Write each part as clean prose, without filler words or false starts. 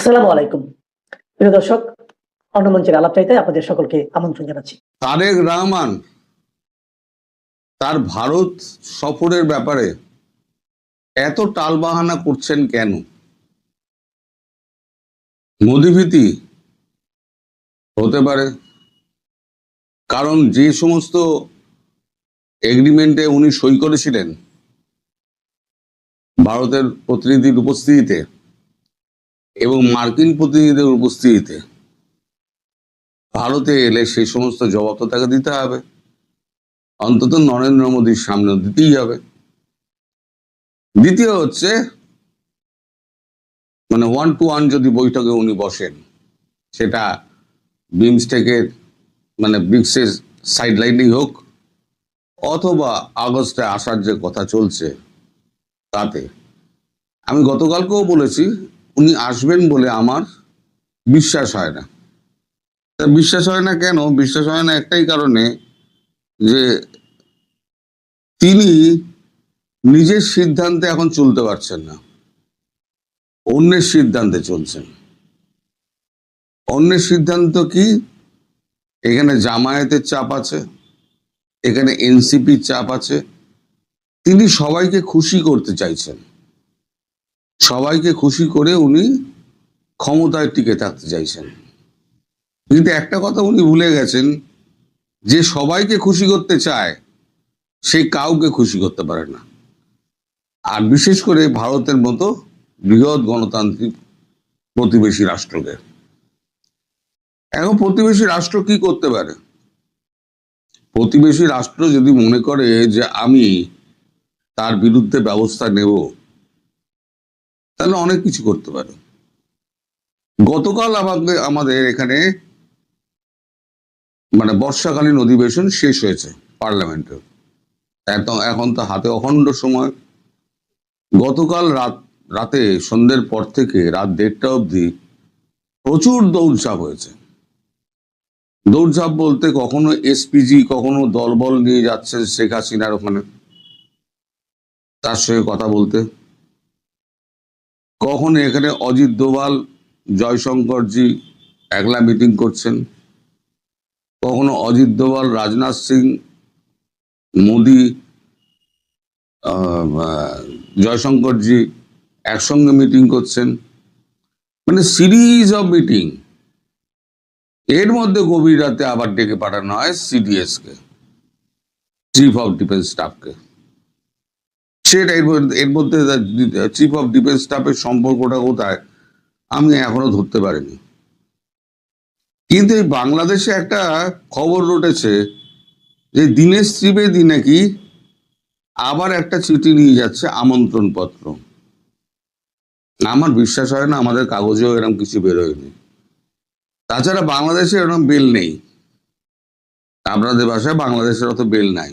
আসসালামু আলাইকুম। প্রিয় দর্শক, অন্নমঞ্চের আলাপচাইতে আপনাদের সকলকে আমন্ত্রণ জানাচ্ছি। তারেক রহমান তার ভারত সফরের ব্যাপারে এত টালবাহানা করছেন কেন? মোদিভীতি হতে পারে, কারণ যে সমস্ত এগ্রিমেন্টে উনি সই করেছিলেন ভারতের প্রতিনিধির উপস্থিতিতে এবং মার্কিন প্রতিনিধিদের উপস্থিতিতে, ভারতে এলে সেই সমস্ত জবাব তো তাকে দিতে হবে, অন্তত নরেন্দ্র মোদীর সামনে দিতেই হবে। দ্বিতীয় হচ্ছে, মানে 1-to-1 যদি বৈঠকে উনি বসেন, সেটা বিমস্টেকের মানে ব্রিক্সের সাইডলাইনেই হোক অথবা আগস্টে আসার যে কথা চলছে তাতে, আমি গতকালকেও বলেছি উনি আসবেন বলে আমার বিশ্বাস হয় না। বিশ্বাস হয় না কেন? বিশ্বাস হয় না একটাই কারণে, যে তিনি নিজের সিদ্ধান্তে এখন চলতে পারছেন না, অন্যের সিদ্ধান্তে চলছেন। অন্যের সিদ্ধান্ত কি? এখানে জামায়াতের চাপ আছে, এখানে এনসিপির চাপ আছে। তিনি সবাইকে খুশি করতে চাইছেন, সবাইকে খুশি করে উনি ক্ষমতায় টিকে থাকতে চাইছেন। কিন্তু একটা কথা উনি ভুলে গেছেন, যে সবাইকে খুশি করতে চায় সে কাউকে খুশি করতে পারে না, আর বিশেষ করে ভারতের মতো বৃহৎ গণতান্ত্রিক প্রতিবেশী রাষ্ট্রকে। এখন প্রতিবেশী রাষ্ট্র কি করতে পারে? প্রতিবেশী রাষ্ট্র যদি মনে করে যে আমি তার বিরুদ্ধে ব্যবস্থা নেব, তাহলে অনেক কিছু করতে পারে। গতকাল আমাদের এখানে মানে বর্ষাকালীন অধিবেশন শেষ হয়েছে পার্লামেন্টের। এখন তো হাতে অখণ্ড সময়। গতকাল রাতে সন্ধ্যের পর থেকে রাত 1:30 অবধি প্রচুর দৌড়ঝাঁপ হয়েছে। দৌড়ঝাঁপ বলতে কখনো এসপিজি, কখনো দলবল নিয়ে যাচ্ছে শেখ হাসিনার ওখানে তার সঙ্গে কথা বলতে, কখনো এখানে অজিত দোভাল, জয়শঙ্করজি একলা মিটিং করছেন, কখনো অজিত দোভাল, রাজনাথ সিং, মোদি, জয়শঙ্করজি একসঙ্গে মিটিং করছেন, মানে সিরিজ অফ মিটিং। এর মধ্যে গভীর রাতে আবার ডেকে পাঠানো হয় সিডিএস কে, চিফ অফ ডিফেন্স স্টাফকে। সেটা এর মধ্যে চিফ অফ ডিফেন্স স্টাফের সম্পর্কটা কোথায় আমি এখনো ধরতে পারিনি। কিন্তু এই বাংলাদেশে একটা খবর রটেছে যে দীনেশ ত্রিবেদী নাকি আবার একটা চিঠি নিয়ে যাচ্ছে, আমন্ত্রণ পত্র। আমার বিশ্বাস হয় না, আমাদের কাগজেও এরকম কিছু বেরোয়নি। তাছাড়া বাংলাদেশে এরকম বেল নেই, আপনাদের ভাষায় বাংলাদেশের অত বেল নাই।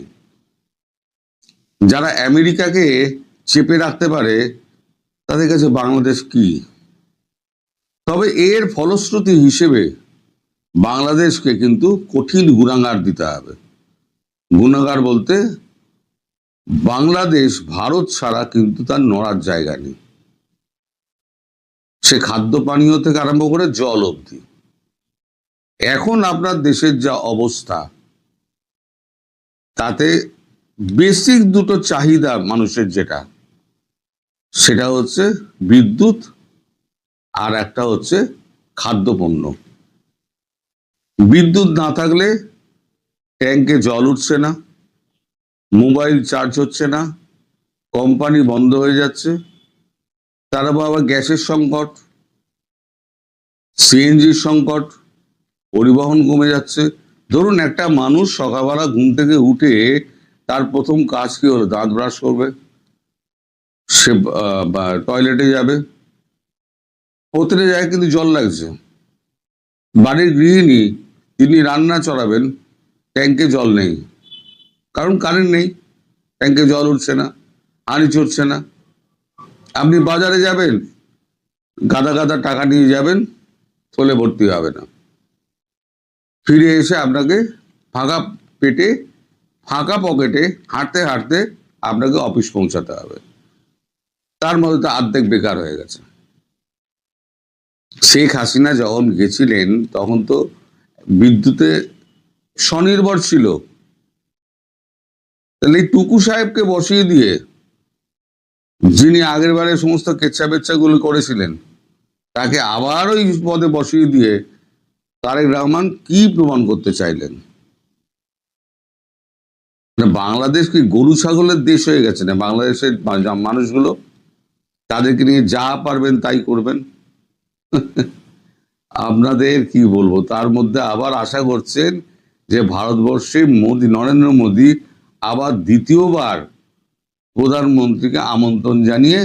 যারা আমেরিকাকে চেপে রাখতে পারে তাদের কাছে বাংলাদেশ কি? তবে এর ফলশ্রুতি হিসেবে বাংলাদেশকে কিন্তু কঠিন গুণাগার দিতে হবে। গুণাগার বলতে বাংলাদেশ ভারত ছাড়া কিন্তু তার নড়ার জায়গা নেই, সে খাদ্য পানীয় থেকে আরম্ভ করে জল অবধি। এখন আপনার দেশের যা অবস্থা, তাতে বেসিক দুটো চাহিদা মানুষের, যেটা সেটা হচ্ছে বিদ্যুৎ আর একটা হচ্ছে খাদ্যপণ্য। বিদ্যুৎ না থাকলে ট্যাঙ্কে জল উঠছে না, মোবাইল চার্জ হচ্ছে না, কোম্পানি বন্ধ হয়ে যাচ্ছে, তার আবার গ্যাসের সংকট, সিএনজির সংকট, পরিবহন কমে যাচ্ছে। ধরুন একটা মানুষ সকালবেলা ঘুম থেকে উঠে তার প্রথম কাজ কি হলো? দাঁত ব্রাশ করবে, সে টয়লেটে যাবে, হতে যায় কিন্তু জল লাগছে। বাড়ির গৃহিণী তিনি রান্না চড়াবেন, ট্যাঙ্কে জল নেই, কারণ কারেন্ট নেই, ট্যাঙ্কে জল উঠছে না, হাঁড়ি চড়ছে না। আপনি বাজারে যাবেন, গাদা গাদা টাকা নিয়ে যাবেন, থলে ভর্তি হবে না। ফিরে এসে আপনাকে ফাঁকা পেটে, ফাঁকা পকেটে হাঁটতে হাঁটতে আপনাকে অফিস পৌঁছাতে হবে। তার মধ্যে তো অর্ধেক বেকার হয়ে গেছে। শেখ হাসিনা যখন গেছিলেন তখন তো বিদ্যুতে স্বনির্ভর ছিল, তাহলে এই টুকু সাহেবকে বসিয়ে দিয়ে, যিনি আগের বারে সমস্ত কেচ্ছা বেচ্ছা গুলো করেছিলেন, তাকে আবার ওই পদে বসিয়ে দিয়ে তারেক রহমান কি প্রমাণ করতে চাইলেন? না বাংলাদেশ কি গরু ছাগলের দেশ হয়ে গেছে না? বাংলাদেশের মানুষগুলো তাদেরকে নিয়ে যা পারবেন তাই করবেন। আপনাদের কি বলবো, তার মধ্যে আবার আশা করছেন যে ভারতবর্ষে নরেন্দ্র মোদী আবার দ্বিতীয়বার প্রধানমন্ত্রীকে আমন্ত্রণ জানিয়ে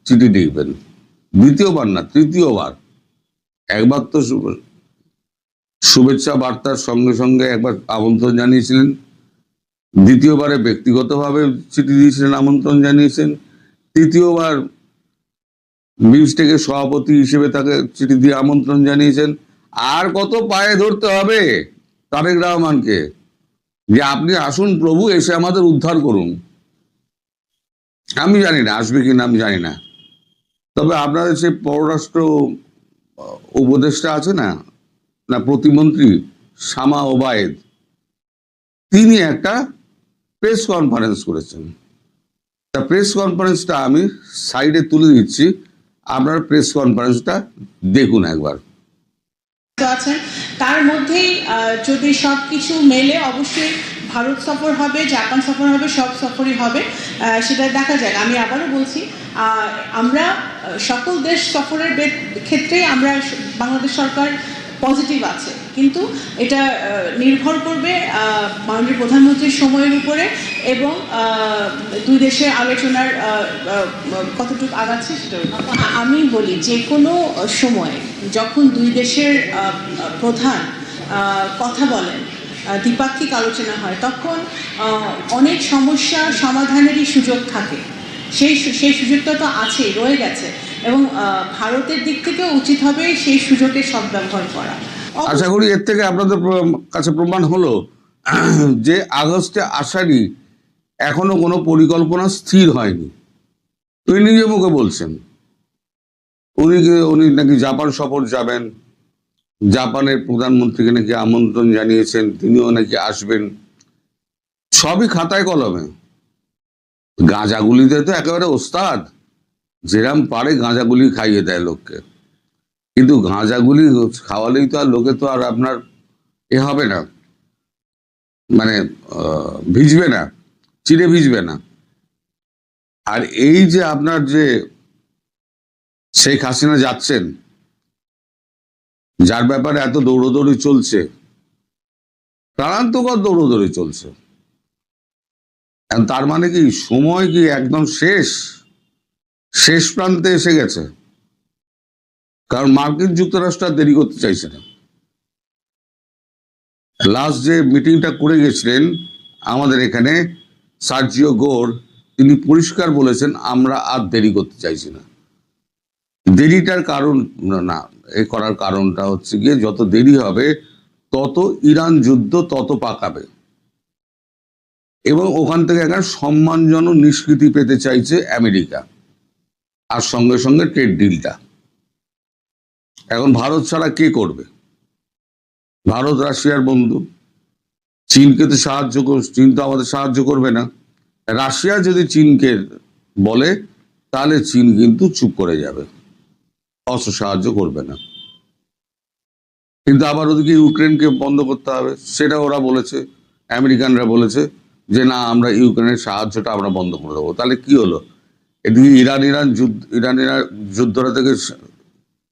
চিঠি লিখবেন। দ্বিতীয়বার না, তৃতীয়বার। একবার তো শুভেচ্ছা বার্তার সঙ্গে সঙ্গে একবার আমন্ত্রণ জানিয়েছিলেন, দ্বিতীয়বারে ব্যক্তিগতভাবে চিঠি দিয়েছিলেন, আমন্ত্রণ জানিয়েছেন, তৃতীয়বার বিমস্টেকের সভাপতি হিসেবে তাকে চিঠি দিয়ে আমন্ত্রণ জানিয়েছেন। আর কত পায়ে ধরতে হবে তারেক রহমানকে যে আপনি আসুন প্রভু, এসে আমাদের উদ্ধার করুন? আমি জানি না আসবে কিনা, আমি জানি না। তবে আপনাদের সেই পররাষ্ট্র উপদেষ্টা আছে না, না প্রতিমন্ত্রী শামা ওবায়েদ, তিনি একটা প্রেস কনফারেন্স করেছেন। তা প্রেস কনফারেন্সটা আমি সাইডে তুলে দিচ্ছি, আপনার প্রেস কনফারেন্সটা দেখুন একবার। আছেন তার মধ্যেই যদি সবকিছু মেলে অবশ্যই ভারত সফর হবে, জাপান সফর হবে, সব সফরই হবে, সেটা দেখা যাক। আমি আবারও বলছি, আমরা সকল দেশ সফরের ক্ষেত্রে আমরা বাংলাদেশ সরকার পজিটিভ আছে, কিন্তু এটা নির্ভর করবে মাননীয় প্রধানমন্ত্রীর সময়ের উপরে এবং দুই দেশের আলোচনার কতটুকু আগাচ্ছে সেটার। আমি বলি যে কোনো সময় যখন দুই দেশের প্রধান কথা বলেন, দ্বিপাক্ষিক আলোচনা হয়, তখন অনেক সমস্যা সমাধানেরই সুযোগ থাকে। সেই সুযোগটা তো আছেই, রয়ে গেছে, এবং ভারতের দিক থেকেও উচিত হবে সেই সুযোগের সদ্ব্যবহার করা। আশা করি এর থেকে আপনাদের কাছে প্রমাণ হলো যে আগস্টে আসারই এখনো কোনো পরিকল্পনা স্থির হয়নি। তুই নিজে মুখে বলছেন উনি নাকি জাপান সফর যাবেন, জাপানের প্রধানমন্ত্রীকে নাকি আমন্ত্রণ জানিয়েছেন, তিনিও নাকি আসবেন। সবই খাতায় কলমে। গাঁজাগুলিতে তো একেবারে ওস্তাদ, যেরাম পারে গাঁজাগুলি খাইয়ে দেয় লোককে। কিন্তু গাঁজাগুলি খাওয়ালেই তো আর লোকে তো আর আপনার হবে না, মানে ভিজবে না, চিড়ে ভিজবে না। আর এই যে আপনার যে শেখ হাসিনা যাচ্ছেন, যার ব্যাপারে এত দৌড়দৌড়ি চলছে, প্রাণান্তকর দৌড়দৌড়ি চলছে, তার মানে কি সময় কি একদম শেষ প্রান্তে এসে গেছে? কারণ মার্কিন যুক্তরাষ্ট্র আর দেরি করতে চাইছে না। লাস্ট যে মিটিংটা করে গেছিলেন আমাদের এখানে সার্জিও গোর, তিনি পরিষ্কার বলেছেন আমরা আর দেরি করতে চাইছি না। দেরিটার কারণ না, এ করার কারণটা হচ্ছে গিয়ে যত দেরি হবে তত ইরান যুদ্ধ তত পাকাবে, এবং ওখান থেকে একটা সম্মানজনক নিষ্কৃতি পেতে চাইছে আমেরিকা, আর সঙ্গে সঙ্গে ট্রেড ডিলটা। এখন ভারত ছাড়া কে করবে? ভারত রাশিয়ার বন্ধু, চীনকে তো সাহায্য চীন তো আমাদের সাহায্য করবে না। রাশিয়া যদি চীনকে বলে তাহলে চীন কিন্তু চুপ করে যাবে, অস্ত্র সাহায্য করবে না। কিন্তু আবার ওদিকে ইউক্রেনকে বন্ধ করতে হবে, সেটা ওরা বলেছে, আমেরিকানরা বলেছে যে না আমরা ইউক্রেনের সাহায্যটা আমরা বন্ধ করে দেবো। তাহলে কি হলো? এদিকে ইরান যুদ্ধটা থেকে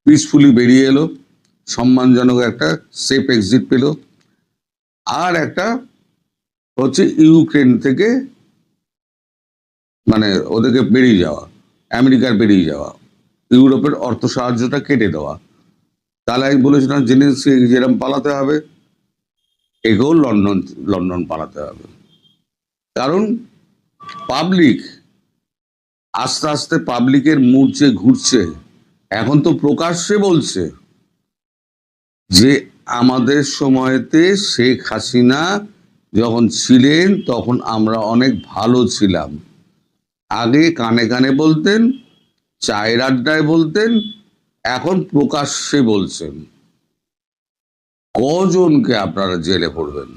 পিসফুলি বেরিয়ে এলো, সম্মানজনক একটা সেফ এক্সিট পেল। আর একটা হচ্ছে ইউক্রেন থেকে মানে ওদেরকে বেরিয়ে যাওয়া, আমেরিকার বেরিয়ে যাওয়া, ইউরোপের অর্থ সাহায্যটা কেটে দেওয়া। তাহলে আমি বলেছিলাম জেলেনস্কি যেরকম পালাতে হবে, একেও লন্ডন পালাতে হবে। কারণ পাবলিক আস্তে আস্তে পাবলিকের মুড যে ঘুরছে, এখন তো প্রকাশ্যে বলছে যে আমাদের সময়তে শেখ হাসিনা যখন ছিলেন তখন আমরা অনেক ভালো ছিলাম। আগে কানে কানে বলতেন, চায়ের আড্ডায় বলতেন, এখন প্রকাশ্যে বলছেন, কজনকে আপনারা জেলে ভরবেন?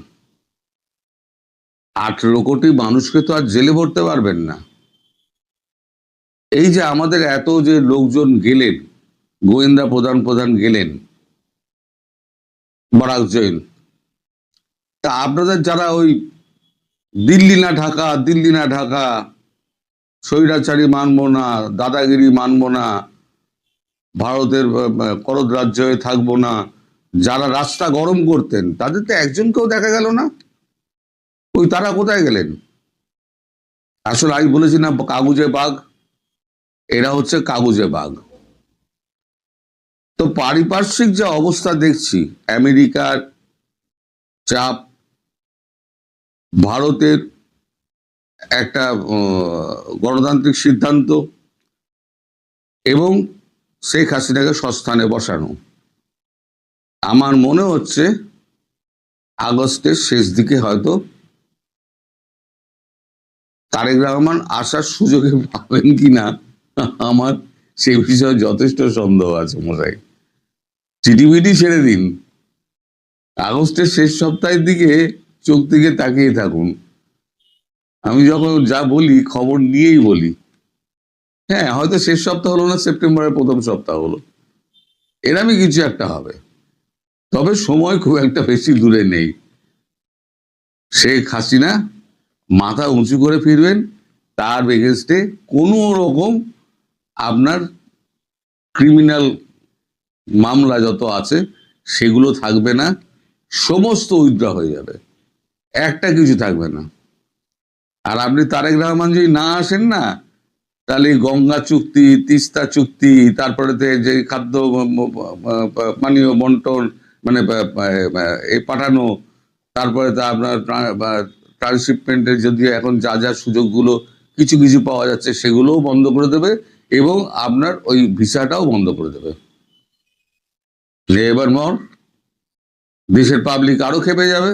18 কোটি মানুষকে তো আর জেলে ভরতে পারবেন না। এই যে আমাদের এত যে লোকজন গেলেন, গোয়েন্দা প্রধান গেলেন, বরাক জৈন, তা আপনাদের যারা ওই দিল্লি না ঢাকা, স্বৈরাচারী মানবো না, দাদাগিরি মানবো না, ভারতের করদ রাজ্য হয়ে থাকবো না, যারা রাস্তা গরম করতেন, তাদের তো একজনকেও দেখা গেল না। ওই তারা কোথায় গেলেন? আসলে আমি বলেছি না, কাগজে বাঘ, এরা হচ্ছে কাগজে বাঘ। তো পারিপার্শ্বিক যে অবস্থা দেখছি, আমেরিকার চাপ, ভারতের একটা গণতান্ত্রিক সিদ্ধান্ত এবং শেখ হাসিনাকে সস্থানে বসানো, আমার মনে হচ্ছে আগস্টের শেষ দিকে হয়তো তারেক রহমান আসার সুযোগে পাবেন কিনা, আমার সে বিষয়ে যথেষ্ট সন্দেহ আছে মশাই। চিঠিবিটি ছেড়ে দিন, আগস্টের শেষ সপ্তাহের দিকে চোখ দিকে তাকিয়ে থাকুন। আমি যখন যা বলি খবর নিয়েই বলি। হ্যাঁ, হয়তো শেষ সপ্তাহ হলো না, সেপ্টেম্বরের প্রথম সপ্তাহ হলো, এরকমই কিছু একটা হবে। তবে সময় খুব একটা বেশি দূরে নেই। শেখ হাসিনা মাথা উঁচু করে ফিরবেন, তার এগেনস্টে কোনো রকম আপনার ক্রিমিনাল মামলা যত আছে সেগুলো থাকবে না, সমস্ত উইথড্র হয়ে যাবে, একটা কিছু থাকবে না। আর আপনি তারেক রহমান যদি না আসেন না, তাহলে গঙ্গা চুক্তি, তিস্তা চুক্তি, তারপরে যে খাদ্য পানীয় বন্টন মানে এ পাঠানো, তারপরে তা আপনার ট্রান্সশিপমেন্টের যদি এখন যা যা সুযোগগুলো কিছু কিছু পাওয়া যাচ্ছে সেগুলোও বন্ধ করে দেবে এবং আপনার ওই ভিসাটাও বন্ধ করে দেবে। এবার দেশের পাবলিক আরো খেপে যাবে,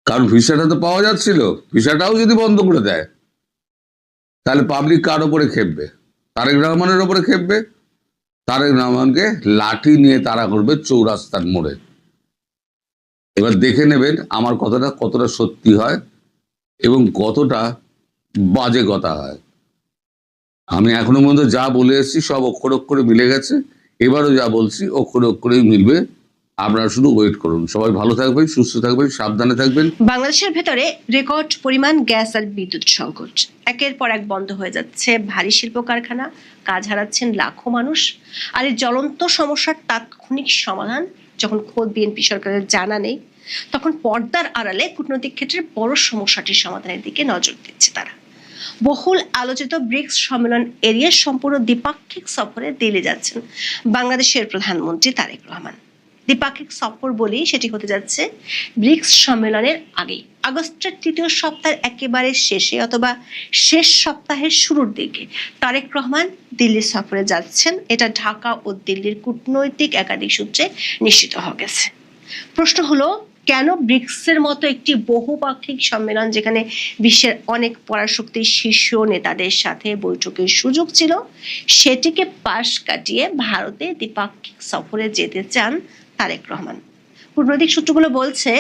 কারণ ভিসাটা তো পাওয়া যাচ্ছিল, ভিসাটাও যদি বন্ধ করে দেয় তাহলে পাবলিক কার ওপরে খেপবে? তারেক রহমানের ওপরে খেপবে। তারেক রহমানকে লাঠি নিয়ে তাড়া করবে চৌরাস্তার মোড়ে। এবার দেখে নেবেন আমার কথাটা কতটা সত্যি হয় এবং কতটা বাজে কথা হয়। আমি এখনো পর্যন্ত যা বলে এসেছি সব অক্ষরে মিলে গেছে, এবারও যা বলছি অক্ষরেই মিলবে। আপনারা শুধু ওয়েট করুন। সবাই ভালো থাকবেন, সুস্থ থাকবেন, সাবধানে থাকবেন। বাংলাদেশের ভেতরে রেকর্ড পরিমাণ গ্যাস আর বিদ্যুৎ সংকট, একের পর এক বন্ধ হয়ে যাচ্ছে ভারী শিল্প কারখানা, কাজ হারাচ্ছেন লাখো মানুষ। আর এই জ্বলন্ত সমস্যার তাৎক্ষণিক সমাধান যখন খোদ বিএনপি সরকারের জানা নেই, তখন পর্দার আড়ালে কূটনৈতিক ক্ষেত্রে বড় সমস্যাটির সমাধানের দিকে নজর দিচ্ছে তারা। বহুল আলোচিত ব্রিক্স সম্মেলন এরিয়া সম্পূর্ণ দ্বিপাক্ষিক সফরে দিল্লি যাচ্ছেন বাংলাদেশের প্রধানমন্ত্রী তারেক রহমান। দ্বিপাক্ষিক সফর বলেই সেটি হতে যাচ্ছে ব্রিক্স সম্মেলনের আগেই, আগস্টের তৃতীয় সপ্তাহের একেবারে শেষে অথবা শেষ সপ্তাহের শুরুর দিকে তারেক রহমান দিল্লি সফরে যাচ্ছেন, এটা ঢাকা ও দিল্লির কূটনৈতিক একাধিক সূত্রে নিশ্চিত হয়ে গেছে। প্রশ্ন হলো, কেন ব্রিক্সের মতো একটি বহুপাক্ষিক সম্মেলন, যেখানে বিশ্বের অনেক পরাশক্তির শীর্ষ নেতাদের সাথে বৈঠকের সুযোগ ছিল, সেটিকে পাশ কাটিয়ে ভারতে দ্বিপাক্ষিক সফরে যেতে চান তারেক রহমান? কূটনৈতিক সূত্রগুলো বলছে,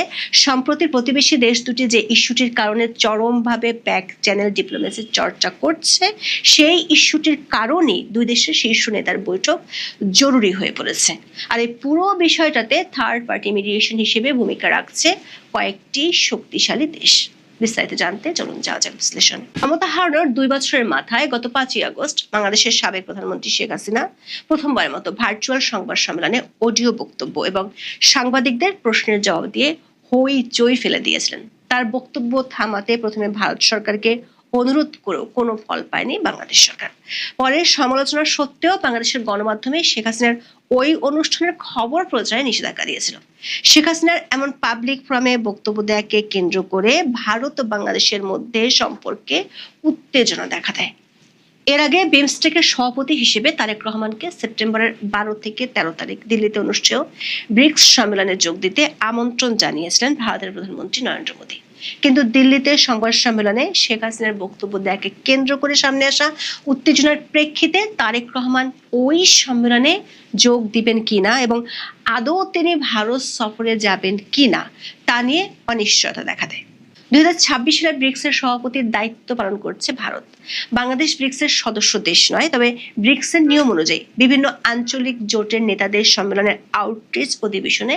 সম্প্রতি প্রতিবেশী দেশ দুটি যে ইস্যুটির কারণে চরমভাবে ব্যাক চ্যানেল ডিপ্লোমেসির চর্চা করছে, সেই ইস্যুটির কারণেই দুই দেশের শীর্ষ নেতার বৈঠক জরুরি হয়ে পড়েছে। আর এই পুরো বিষয়টাতে থার্ড পার্টি মিডিয়েশন হিসেবে ভূমিকা রাখছে কয়েকটি শক্তিশালী দেশ। বিস্তারিত জানতে চলুন যাওয়া যাক বিশ্লেষণ। ক্ষমতা হারানোর 2 বছরের মাথায় গত 5ই আগস্ট বাংলাদেশের সাবেক প্রধানমন্ত্রী শেখ হাসিনা প্রথমবারের মতো ভার্চুয়াল সংবাদ সম্মেলনে অডিও বক্তব্য এবং সাংবাদিকদের প্রশ্নের জবাব দিয়ে হইচই ফেলে দিয়েছিলেন। তার বক্তব্য থামাতে প্রথমে ভারত সরকারকে অনুরোধ করেও কোনো ফল পায়নি বাংলাদেশ সরকার। পরে সমালোচনা সত্ত্বেও বাংলাদেশের গণমাধ্যমে শেখ হাসিনার ওই অনুষ্ঠানের খবর প্রচারে নিষেধাজ্ঞা দিয়েছিল। শেখ হাসিনার এমন পাবলিক ফোরামে বক্তব্য দেওয়াকে কেন্দ্র করে ভারত ও বাংলাদেশের মধ্যে সম্পর্কে উত্তেজনা দেখা দেয়। এর আগে বিমস্টেকের সভাপতি হিসেবে তারেক রহমানকে সেপ্টেম্বরের 12 থেকে 13 তারিখ দিল্লিতে অনুষ্ঠেয় ব্রিক্স সম্মেলনে যোগ দিতে আমন্ত্রণ জানিয়েছিলেন ভারতের প্রধানমন্ত্রী নরেন্দ্র মোদী। কিন্তু দিল্লিতে সংবাদ সম্মেলনে শেখ হাসিনার বক্তব্য দেয়াকে কেন্দ্র করে সামনে আসা উত্তেজনার প্রেক্ষিতে তারেক রহমান ওই সম্মেলনে যোগ দিবেন কিনা এবং আদৌ তিনি ভারত সফরে যাবেন কিনা তা নিয়ে অনিশ্চয়তা দেখা দেয়। 2026 সালে ব্রিক্সের সভাপতির দায়িত্ব পালন করছে ভারত। বাংলাদেশ ব্রিক্সের সদস্য দেশ নয়, তবে ব্রিক্সের নিয়ম অনুযায়ী বিভিন্ন আঞ্চলিক জোটের নেতাদের সম্মেলনের আউটরিচ অধিবেশনে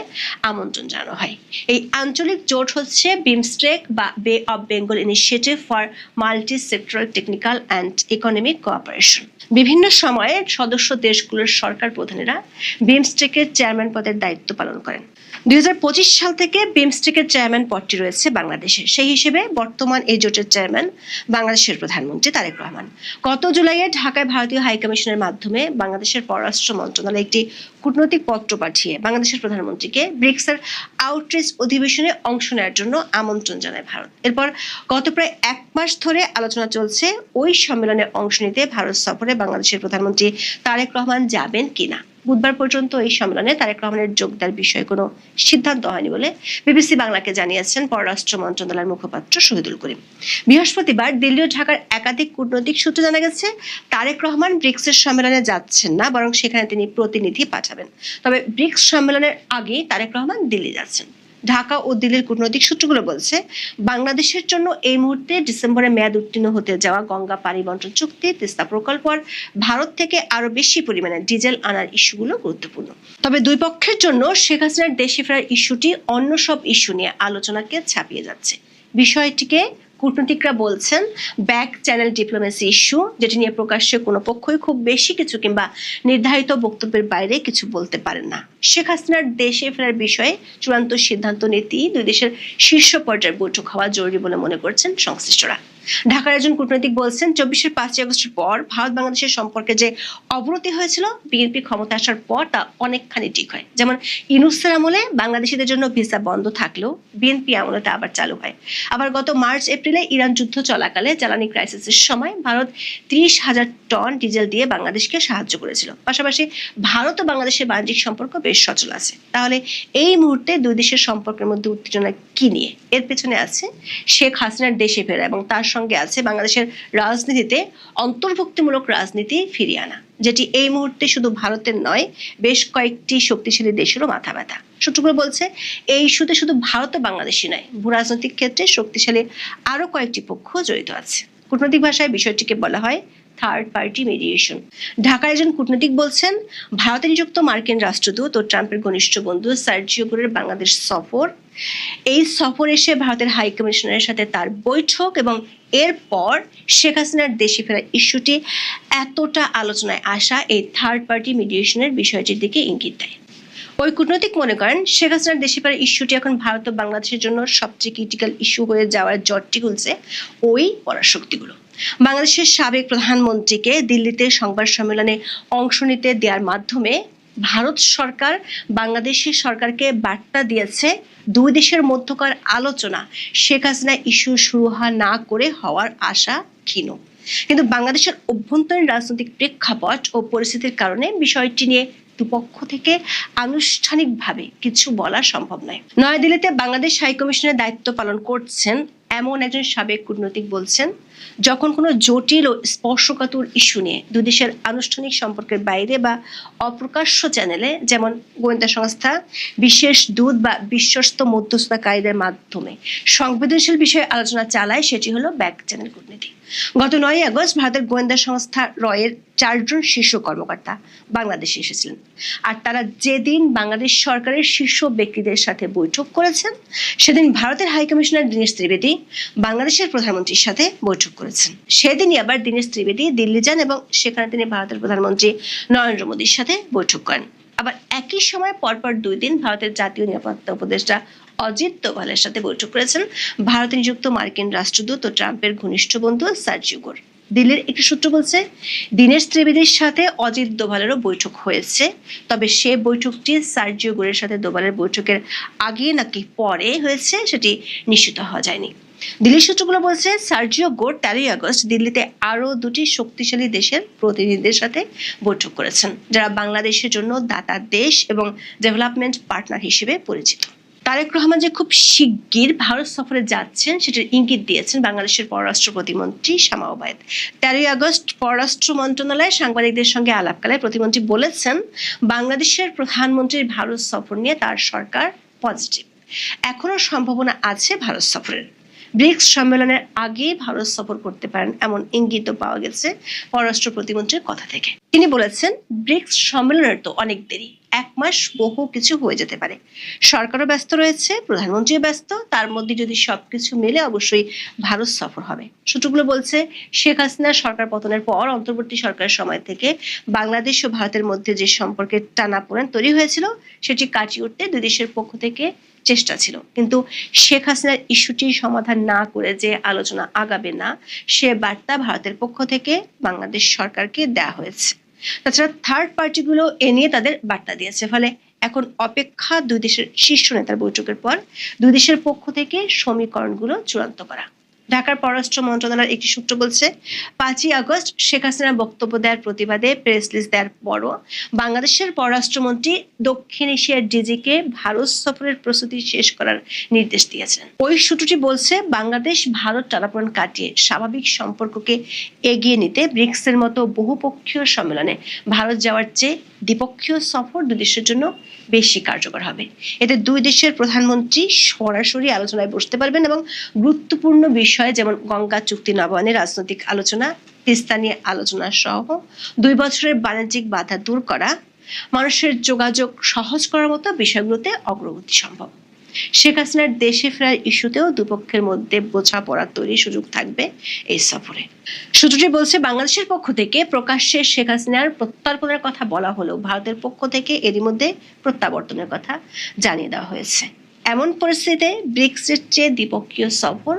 আমন্ত্রণ জানানো হয়। এই আঞ্চলিক জোট হচ্ছে বিমস্টেক বা বে of Bengal initiative for multi sectoral technical and economic cooperation. বিভিন্ন সময়ে সদস্য দেশগুলোর সরকার প্রধানেরা বিমস্টেকের চেয়ারম্যান পদের দায়িত্ব পালন করেন। 2025 সাল থেকে বিমস্টেকের চেয়ারম্যান পদটি রয়েছে বাংলাদেশের। সেই হিসেবে বর্তমান এই জোটের চেয়ারম্যান বাংলাদেশের প্রধানমন্ত্রী তারেক রহমান। গত জুলাইয়ে ঢাকায় ভারতীয় হাইকমিশনের মাধ্যমে বাংলাদেশের পররাষ্ট্র মন্ত্রণালয় একটি কূটনৈতিক পত্র পাঠিয়ে বাংলাদেশের প্রধানমন্ত্রীকে ব্রিক্সের আউটরিচ অধিবেশনে অংশ নেওয়ার জন্য আমন্ত্রণ জানায় ভারত। এরপর গত প্রায় 1 মাস ধরে আলোচনা চলছে ওই সম্মেলনে অংশ নিতে ভারত সফরে বাংলাদেশের প্রধানমন্ত্রী তারেক রহমান যাবেন কিনা। বুধবার পর্যন্ত এই সম্মেলনে তারেক রহমানের যোগ দেওয়ার বিষয়ে কোনো সিদ্ধান্ত হয়নি বলে বিবিসি বাংলাকে জানিয়েছেন পররাষ্ট্র মন্ত্রণালয়ের মুখপাত্র শহীদুল করিম। বৃহস্পতিবার দিল্লি ও ঢাকার একাধিক কূটনৈতিক সূত্রে জানা গেছে তারেক রহমান ব্রিক্সের সম্মেলনে যাচ্ছেন না, বরং সেখানে তিনি প্রতিনিধি পাঠাবেন। তবে ব্রিক্স সম্মেলনের আগে তারেক রহমান দিল্লি যাচ্ছেন। ঢাকা ও দিল্লির কূটনৈতিক সূত্রগুলো বলছে, বাংলাদেশের জন্য এই মুহূর্তে ডিসেম্বরে মেয়াদ উত্তীর্ণ হতে যাওয়া গঙ্গা পানি বন্টন চুক্তি, তিস্তা প্রকল্প আর ভারত থেকে আরো বেশি পরিমাণে ডিজেল আনার ইস্যুগুলো গুরুত্বপূর্ণ। তবে দুই পক্ষের জন্য শেখ হাসিনার দেশে ফেরার ইস্যুটি অন্য সব ইস্যু নিয়ে আলোচনাকে ছাপিয়ে যাচ্ছে। বিষয়টিকে কূটনীতিকরা বলছেন ব্যাক চ্যানেল ডিপ্লোমেসি ইস্যু, যেটি নিয়ে প্রকাশ্যে কোনো পক্ষই খুব বেশি কিছু কিংবা নির্ধারিত বক্তব্যের বাইরে কিছু বলতে পারেন না। শেখ হাসিনার দেশে ফেরার বিষয়ে চূড়ান্ত সিদ্ধান্ত নিতেই দুই দেশের শীর্ষ পর্যায়ের বৈঠক হওয়া জরুরি বলে মনে করছেন সংশ্লিষ্টরা। ঢাকার একজন কূটনৈতিক বলছেন, 24 5 আগস্টের পর ভারত বাংলাদেশের সম্পর্কে যে অবনতি হয়েছিল বিএনপি ক্ষমতা আসার পর তা অনেকখানি ঠিক হয়। যেমন ইউনূসের আমলে বাংলাদেশিদের জন্য ভিসা বন্ধ থাকলেও বিএনপি আমলে তা আবার চালু হয়। আবার গত মার্চ এপ্রিলে ইরান যুদ্ধ চলাকালে জ্বালানি ক্রাইসিসের সময় ভারত 30,000 টন ডিজেল দিয়ে বাংলাদেশকে সাহায্য করেছিল। পাশাপাশি ভারত ও বাংলাদেশের বাণিজ্যিক সম্পর্ক বেশ সচল আছে। তাহলে এই মুহূর্তে দুই দেশের সম্পর্কের মধ্যে উত্তেজনা কি নিয়ে? এর পেছনে আছে শেখ হাসিনার দেশে ফেরা এবং তার সঙ্গে আছে বাংলাদেশের রাজনীতিতে অন্তর্ভুক্তিমূলক রাজনীতি ফিরিয়ে আনা, যেটি এই মুহূর্তে শুধু ভারতের নয়, বেশ কয়েকটি শক্তিশালী দেশেরও মাথা ব্যথা। সূত্রগুলো বলছে, এই ইস্যুতে শুধু ভারত ও বাংলাদেশই নয়, ভূরাজনৈতিক ক্ষেত্রে শক্তিশালী আরো কয়েকটি পক্ষ জড়িত আছে। কূটনৈতিক ভাষায় বিষয়টিকে বলা হয় থার্ড পার্টি মিডিয়েশন। ঢাকার একজন কূটনীতিক বলছেন, ভারতে নিযুক্ত মার্কিন রাষ্ট্রদূত ও ট্রাম্পের ঘনিষ্ঠ বন্ধু সার্জিও গোরের বাংলাদেশ সফর, এই সফর এসে ভারতের হাই কমিশনারের সাথে তার বৈঠক এবং এরপর শেখ হাসিনার দেশে ফেরা ইস্যুটি এতটা আলোচনায় আসা এই থার্ড পার্টি মিডিয়েশনের বিষয়টির দিকে ইঙ্গিত দেয়। ওই কূটনৈতিক মনে করেন, শেখ হাসিনার দেশে ফেরার ইস্যুটি এখন ভারত ও বাংলাদেশের জন্য সবচেয়ে ক্রিটিক্যাল ইস্যু হয়ে যাওয়ার জটটি খুলছে ওই পরাশক্তিগুলো। বাংলাদেশের সাবেক প্রধানমন্ত্রীকে দিল্লিতে সংবাদ সম্মেলনে অংশ নিতে দেওয়ার মাধ্যমে ভারত সরকার বাংলাদেশের সরকারকে বার্তা দিয়েছে দুই দেশের মধ্যকার আলোচনা শেখ হাসিনা ইস্যু শুরু না করে হওয়ার আশা ক্ষীণ। কিন্তু বাংলাদেশের অভ্যন্তরীণ রাজনৈতিক প্রেক্ষাপট ও পরিস্থিতির কারণে বিষয়টি নিয়ে দুপক্ষ থেকে আনুষ্ঠানিকভাবে কিছু বলা সম্ভব নয়। নয়াদিল্লিতে বাংলাদেশ হাইকমিশনের দায়িত্ব পালন করছেন এমন একজন সাবেক কূটনৈতিক বলছেন, যখন কোনো জটিল ও স্পর্শকাতর ইস্যু নিয়ে দুই দেশের আনুষ্ঠানিক সম্পর্কের বাইরে বা অপ্রকাশ্য চ্যানেলে, যেমন গোয়েন্দা সংস্থা, বিশেষ দূত বা বিশ্বস্ত মধ্যস্থতাকারীদের মাধ্যমে সংবেদনশীল বিষয়ে আলোচনা চালায়, সেটি হলো ব্যাক চ্যানেল কূটনীতি। গত 9 আগস্ট ভারতের গোয়েন্দা সংস্থা রয়ের 4 জন শীর্ষ কর্মকর্তা বাংলাদেশে এসেছিলেন। আর তারা যেদিন বাংলাদেশ সরকারের শীর্ষ ব্যক্তিদের সাথে বৈঠক করেছেন, সেদিন ভারতের হাইকমিশনার দীনেশ ত্রিবেদী বাংলাদেশের প্রধানমন্ত্রীর সাথে বৈঠক করেছেন। সেদিনই আবার দীনেশ ত্রিবেদী দিল্লি যান এবং সেখানে তিনি ভারতের প্রধানমন্ত্রী নরেন্দ্র মোদীর সাথে বৈঠক করেন। আবার একই সময় পরপর 2 দিন ভারতের জাতীয় নিরাপত্তা উপদেষ্টা অজিত দোভালের সাথে বৈঠক করেছেন ভারতে নিযুক্ত মার্কিন রাষ্ট্রদূত ও ট্রাম্পের ঘনিষ্ঠ বন্ধু সার্জিও গোর। দিল্লির একটি সূত্র বলছে, দীনেশ ত্রিবেদীর সাথে অজিত দোভালেরও বৈঠক হয়েছে, তবে সে বৈঠকটি সার্জিও গোরের সাথে দোভালের বৈঠকের আগে নাকি পরে হয়েছে সেটি নিশ্চিত হওয়া যায়নি। দিল্লির সূত্রগুলো বলছে, সার্জিও গোর 13 আগস্ট দিল্লিতে আরো 2টি শক্তিশালী দেশের প্রতিনিধিদের সাথে বৈঠক করেছেন, যারা বাংলাদেশের জন্য দাতা দেশ এবং ডেভেলপমেন্ট পার্টনার হিসেবে পরিচিত। তারেক রহমান যে খুব শিগগির ভারত সফরে যাচ্ছেন সেটার ইঙ্গিত দিয়েছেন বাংলাদেশের পররাষ্ট্র প্রতিমন্ত্রী শামা ওবায়েদ। 13 আগস্ট পররাষ্ট্র মন্ত্রণালয়ে সাংবাদিকদের সঙ্গে আলাপকালে প্রতিমন্ত্রী বলেছেন, বাংলাদেশের প্রধানমন্ত্রীর ভারত সফর নিয়ে তার সরকার পজিটিভ, এখনো সম্ভাবনা আছে ভারত সফরের। ব্রিক্স সম্মেলনের আগে ভারত সফর করতে পারেন এমন ইঙ্গিত পাওয়া গেছে পররাষ্ট্র প্রতিমন্ত্রীর কথা থেকে। তিনি বলেছেন, ব্রিক্স সম্মেলনের তো অনেক দেরি, 1 মাস বহু কিছু হয়ে যেতে পারে। সরকারও ব্যস্ত রয়েছে, প্রধানমন্ত্রীও ব্যস্ত, তার মধ্যে যদি সবকিছু মিলে অবশ্যই ভারত সফর হবে। সূত্রগুলো বলছে, শেখ হাসিনার সরকার পতনের পর অন্তর্বর্তী সরকারের সময় থেকে বাংলাদেশ ও ভারতের মধ্যে যে সম্পর্কের টানাপোড়েন তৈরি হয়েছিল সেটি কাটিয়ে উঠতে দুই দেশের পক্ষ থেকে চেষ্টা ছিল, কিন্তু শেখ হাসিনার ইস্যুটি সমাধান না করে যে আলোচনা আগাবে না, সে বার্তা ভারতের পক্ষ থেকে বাংলাদেশ সরকারকে দেওয়া হয়েছে। তাছাড়া থার্ড পার্টিগুলো এ নিয়ে তাদের বার্তা দিয়েছে। ফলে এখন অপেক্ষা দুই দেশের শীর্ষ নেতার বৈঠকের পর দুই দেশের পক্ষ থেকে সমীকরণগুলো চূড়ান্ত করা। ঢাকার পররাষ্ট্র মন্ত্রণালয়ের একটি সূত্র বলছে, 5ই আগস্ট শেখ হাসিনার বক্তব্য দেওয়ার প্রতিবাদে প্রেস রিলিজ দেওয়ার পরও বাংলাদেশের পররাষ্ট্রমন্ত্রী দক্ষিণ এশিয়ার ডিজিকে ভারত সফরের প্রস্তুতি শেষ করার নির্দেশ দিয়েছেন। ওই সূত্রটি বলছে, বাংলাদেশ ভারত টানাপোড়েন কাটিয়ে স্বাভাবিক সম্পর্ককে এগিয়ে নিতে ব্রিক্সের মতো বহুপক্ষীয় সম্মেলনে ভারত যাওয়ার চেয়ে দ্বিপক্ষীয় সফর দুই দেশের জন্য বেশি কার্যকর হবে। এতে দুই দেশের প্রধানমন্ত্রী সরাসরি আলোচনায় বসতে পারবেন এবং গুরুত্বপূর্ণ বিষয় যেমন গঙ্গা চুক্তি নবায়নে রাজনৈতিক আলোচনা, তিস্তা নিয়ে আলোচনা সহ 2 বছরের বাণিজ্যিক বাধা দূর করা, মানুষের যোগাযোগ সহজ করার মতো বিষয়গুলোতে অগ্রগতি সম্ভব। শেখ হাসিনার দেশে ফেরার ইস্যুতেও দুপক্ষের মধ্যে বোঝাপড়া তৈরির সুযোগ থাকবে এই সফরে। সূত্রটি বলছে, বাংলাদেশের পক্ষ থেকে প্রকাশ্যে শেখ হাসিনার প্রত্যর্পণের কথা বলা হলেও ভারতের পক্ষ থেকে এরই মধ্যে প্রত্যাবর্তনের কথা জানিয়ে দেওয়া হয়েছে। এমন পরিস্থিতিতে ব্রিক্সের চেয়ে দ্বিপক্ষীয় সফর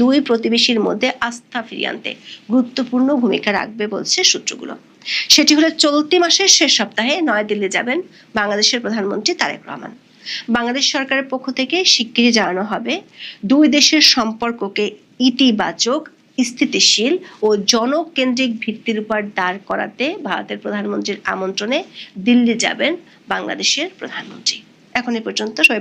দুই প্রতিবেশীর মধ্যে আস্থা ফিরিয়ে আনতে গুরুত্বপূর্ণ ভূমিকা রাখবে বলছে সূত্রগুলো। সেটি হলো চলতি মাসের শেষ সপ্তাহে নয়াদিল্লি যাবেন বাংলাদেশের প্রধানমন্ত্রী তারেক রহমান। বাংলাদেশ সরকারের পক্ষ থেকে শিগগিরই জানানো হবে, দুই দেশের সম্পর্ককে ইতিবাচক, স্থিতিশীল ও জনকেন্দ্রিক ভিত্তির উপর দাঁড় করাতে ভারতের প্রধানমন্ত্রীর আমন্ত্রণে দিল্লি যাবেন বাংলাদেশের প্রধানমন্ত্রী। এখন এ পর্যন্ত সবাই